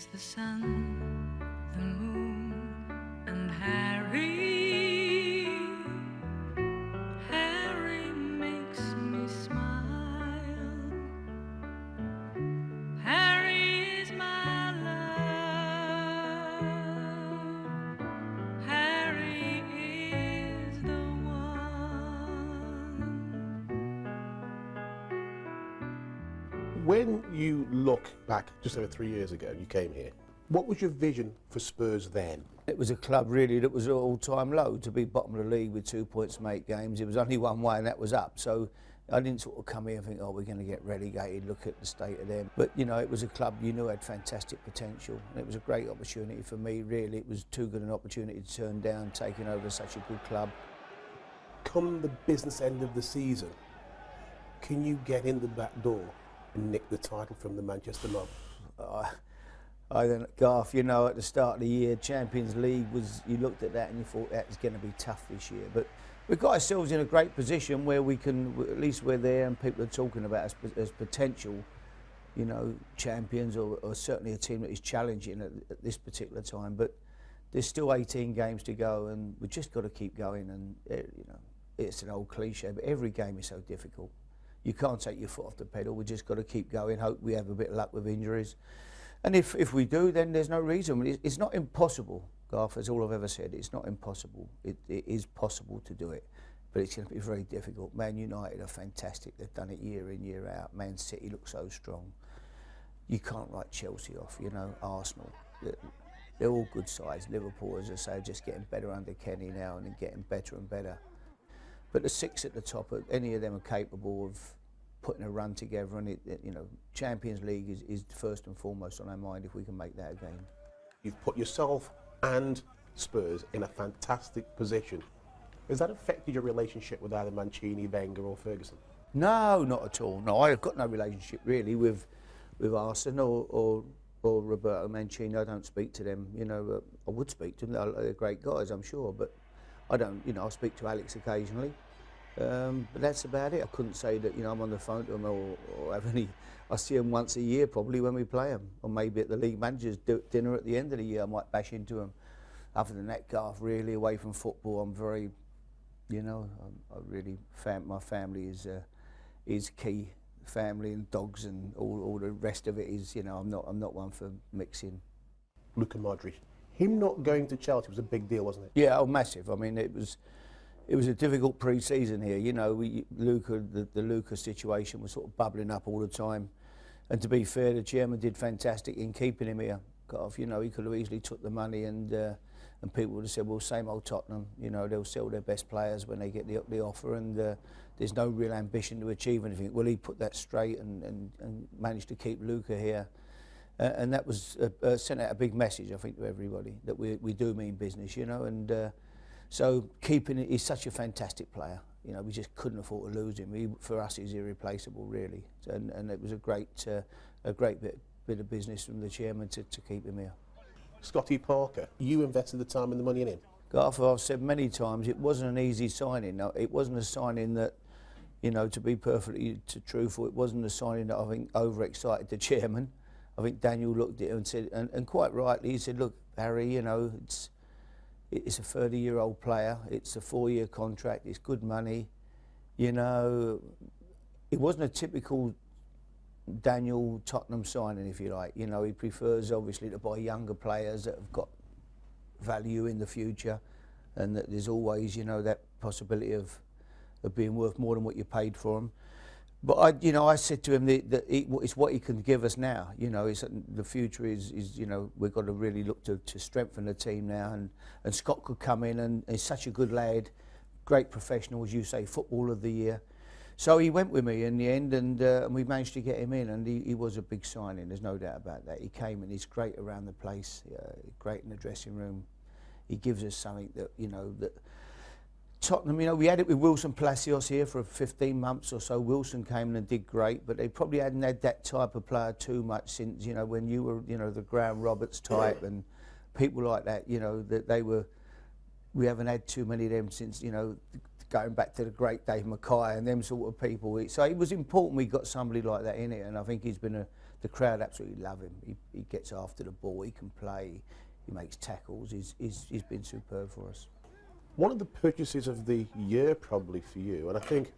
There's the sun, the moon, and Harry. Harry makes me smile. Harry is my love. Harry is the one. When you look back just over 3 years ago, you came here, what was your vision for Spurs then? It was a club really that was at all-time low. To be bottom of the league with 2 points from 8 games, it was only one way and that was up. So I didn't sort of come here and think, oh, we're going to get relegated, look at the state of them. But, you know, it was a club you knew had fantastic potential. And it was a great opportunity for me, really. It was too good an opportunity to turn down, taking over such a good club. Come the business end of the season, can you get in the back door and nick the title from the Manchester mob? I don't, Garth, you know, at the start of the year, Champions League was, you looked at that and you thought that was going to be tough this year. But we've got ourselves in a great position where we can, at least we're there and people are talking about us as potential, you know, champions or certainly a team that is challenging at this particular time. But there's still 18 games to go and we've just got to keep going. And, you know, it's an old cliche, but every game is so difficult. You can't take your foot off the pedal. We just got to keep going, hope we have a bit of luck with injuries. And if we do, then there's no reason. It's not impossible, Garth, as all I've ever said. It's not impossible. It is possible to do it, but it's going to be very difficult. Man United are fantastic. They've done it year in, year out. Man City looks so strong. You can't write Chelsea off, you know, Arsenal. They're all good sides. Liverpool, as I say, are just getting better under Kenny now and getting better and better. But the 6 at the top, any of them are capable of putting a run together, and you know, Champions League is first and foremost on our mind if we can make that again. You've put yourself and Spurs in a fantastic position. Has that affected your relationship with either Mancini, Wenger or Ferguson? No, not at all. No, I've got no relationship really with Arsene or Roberto Mancini. I don't speak to them. You know, I would speak to them. They're great guys, I'm sure, but I don't. You know, I speak to Alex occasionally. But that's about it. I couldn't say that, you know, I'm on the phone to them or have any. I see them once a year probably when we play them, or maybe at the league managers' dinner at the end of the year I might bash into them. Other than that, Garth, really away from football, I'm very, you know, I really, my family is key. Family and dogs and all the rest of it is, you know, I'm not one for mixing. Luka Modric, him not going to Chelsea was a big deal, wasn't it? Yeah, oh, massive. I mean, it was a difficult pre-season here. You know, the Luka situation was sort of bubbling up all the time. And to be fair, the chairman did fantastic in keeping him here. You know, he could have easily took the money and people would have said, well, same old Tottenham. You know, they'll sell their best players when they get the offer and there's no real ambition to achieve anything. Well, he put that straight and managed to keep Luka here. And that was sent out a big message, I think, to everybody, that we do mean business, you know. And so keeping it, he's such a fantastic player. You know, we just couldn't afford to lose him. For us, he's irreplaceable, really. And it was a great bit of business from the chairman to keep him here. Scotty Parker, you invested the time and the money in him? Garth, I've said many times, it wasn't an easy signing. No, it wasn't a signing that, you know, to be perfectly truthful, it wasn't a signing that I think overexcited the chairman. I think Daniel looked at it and said, and quite rightly, he said, look, Harry, you know, it's a 30-year-old player, it's a 4-year contract, it's good money. You know, it wasn't a typical Daniel Tottenham signing, if you like. You know, he prefers obviously to buy younger players that have got value in the future, and that there's always, you know, that possibility of being worth more than what you paid for them. But I said to him that it's what he can give us now. You know, the future is you know, we've got to really look to strengthen the team now, and Scott could come in and he's such a good lad, great professional, as you say, footballer of the year. So he went with me in the end, and we managed to get him in, and he was a big signing, there's no doubt about that. He came and he's great around the place, great in the dressing room. He gives us something that, you know, that Tottenham, you know, we had it with Wilson Palacios here for 15 months or so. Wilson came in and did great, but they probably hadn't had that type of player too much since, you know, when you were, you know, the Graham Roberts type and people like that, you know, that we haven't had too many of them since, you know, going back to the great Dave Mackay and them sort of people. So it was important we got somebody like that in it, and I think he's been the crowd absolutely love him. He gets after the ball, he can play, he makes tackles, he's been superb for us. One of the purchases of the year probably for you, and I think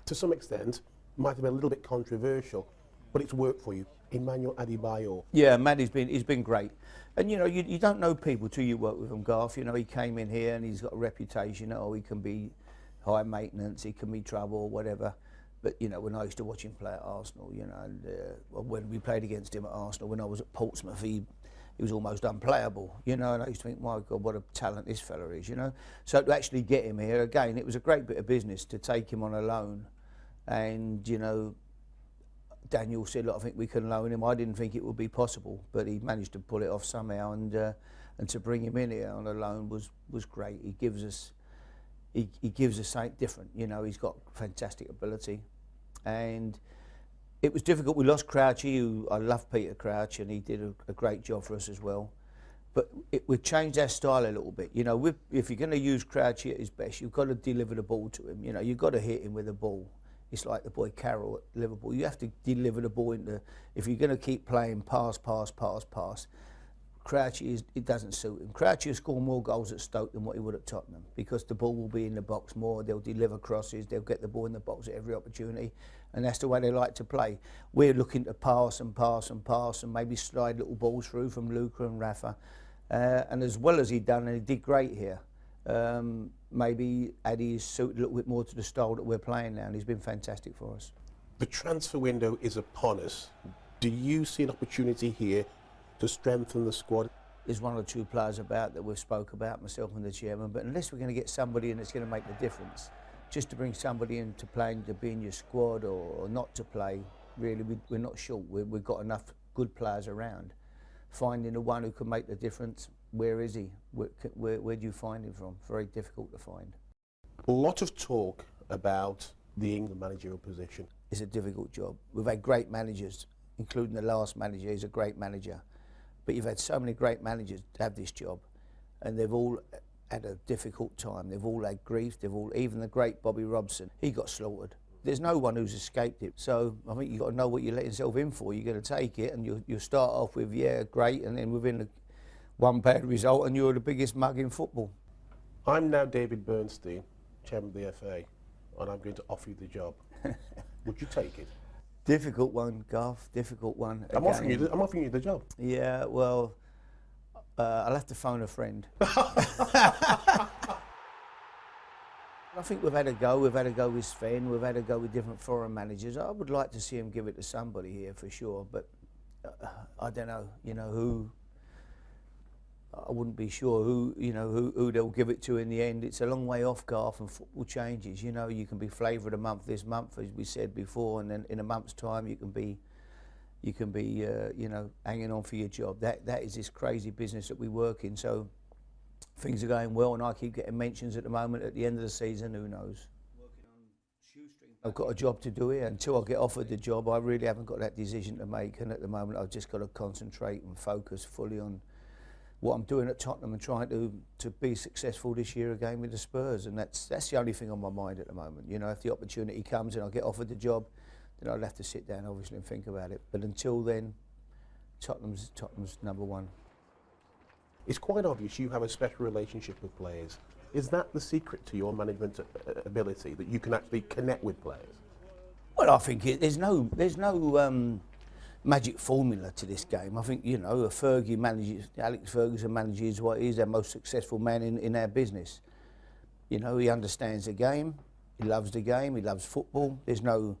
to some extent might have been a little bit controversial, but it's worked for you, Emmanuel Adebayor. Yeah, Matt, he's been great. And you know, you don't know people till you work with him, Garth. You know, he came in here and he's got a reputation. Oh, he can be high maintenance, he can be trouble or whatever. But you know, when I used to watch him play at Arsenal, you know, and when we played against him at Arsenal, when I was at Portsmouth, he was almost unplayable, you know, and I used to think, my God, what a talent this fella is, you know. So to actually get him here, again, it was a great bit of business to take him on a loan. And, you know, Daniel said, look, I think we can loan him. I didn't think it would be possible, but he managed to pull it off somehow, and to bring him in here on a loan was great. He gives us something different, you know. He's got fantastic ability, and it was difficult. We lost Crouchy, who I love Peter Crouch, and he did a great job for us as well. But we've changed our style a little bit. You know, if you're going to use Crouchy at his best, you've got to deliver the ball to him. You know, you've got to hit him with the ball. It's like the boy Carroll at Liverpool. You have to deliver the ball into. If you're going to keep playing pass, Crouchy it doesn't suit him. Crouchy will score more goals at Stoke than what he would at Tottenham, because the ball will be in the box more. They'll deliver crosses. They'll get the ball in the box at every opportunity, and that's the way they like to play. We're looking to pass and maybe slide little balls through from Luca and Rafa, and as well as he done, and he did great here. Maybe Addy is suited a little bit more to the style that we're playing now, and he's been fantastic for us. The transfer window is upon us. Do you see an opportunity here to strengthen the squad? There's one or two players about that we've spoke about, myself and the chairman, but unless we're going to get somebody in that's going to make the difference, just to bring somebody in to play, to be in your squad or not to play, really, we're not sure. We've got enough good players around. Finding the one who can make the difference, where is he? Where do you find him from? Very difficult to find. A lot of talk about the England managerial position. It's a difficult job. We've had great managers, including the last manager. He's a great manager. But you've had so many great managers have this job, and they've all had a difficult time. They've all had grief. Even the great Bobby Robson, he got slaughtered. There's no one who's escaped it. So I think you've got to know what you let yourself in for. You're going to take it, and you start off with, yeah, great, and then within one bad result, and you're the biggest mug in football. I'm now David Bernstein, chairman of the FA, and I'm going to offer you the job. Would you take it? Difficult one, Garth. Difficult one. I'm offering you the job. Yeah, well, I'll have to phone a friend. I think we've had a go. We've had a go with Sven. We've had a go with different foreign managers. I would like to see him give it to somebody here for sure, but I don't know. You know who. I wouldn't be sure who. You know who they'll give it to in the end. It's a long way off, Garth, and football changes. You know, you can be flavour of the month this month, as we said before, and then in a month's time you can be you know, hanging on for your job. That is this crazy business that we work in. So things are going well, and I keep getting mentions at the moment. At the end of the season, who knows? I've got a job to do here. Until I get offered the job, I really haven't got that decision to make, and at the moment I've just got to concentrate and focus fully on what I'm doing at Tottenham and trying to be successful this year again with the Spurs, and that's the only thing on my mind at the moment. You know, if the opportunity comes and I get offered the job, then I'll have to sit down obviously and think about it. But until then, Tottenham's number one. It's quite obvious you have a special relationship with players. Is that the secret to your management ability, that you can actually connect with players? Well, I think there's no magic formula to this game. I think, you know, Alex Ferguson manages what is our most successful man in our business. You know, he understands the game, he loves the game, he loves football. There's no,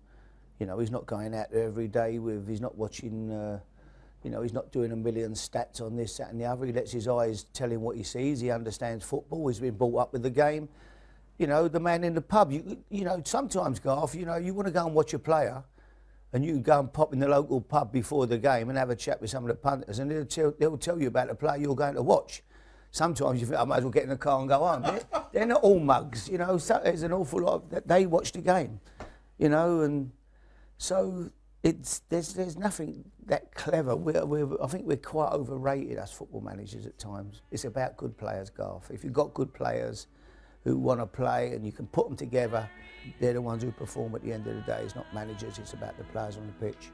you know, he's not going out there every day he's not watching, you know, he's not doing a million stats on this, that and the other. He lets his eyes tell him what he sees. He understands football, he's been brought up with the game. You know, the man in the pub, you know, sometimes, Garth, you know, you want to go and watch a player, and you can go and pop in the local pub before the game and have a chat with some of the punters, and they'll tell you about the player you're going to watch. Sometimes you think, I might as well get in the car and go home. They're not all mugs, you know. So there's an awful lot that they watch the game, you know, and so there's nothing that clever. I think we're quite overrated as football managers at times. It's about good players, Garth. If you've got good players, who want to play, and you can put them together. They're the ones who perform at the end of the day. It's not managers, it's about the players on the pitch.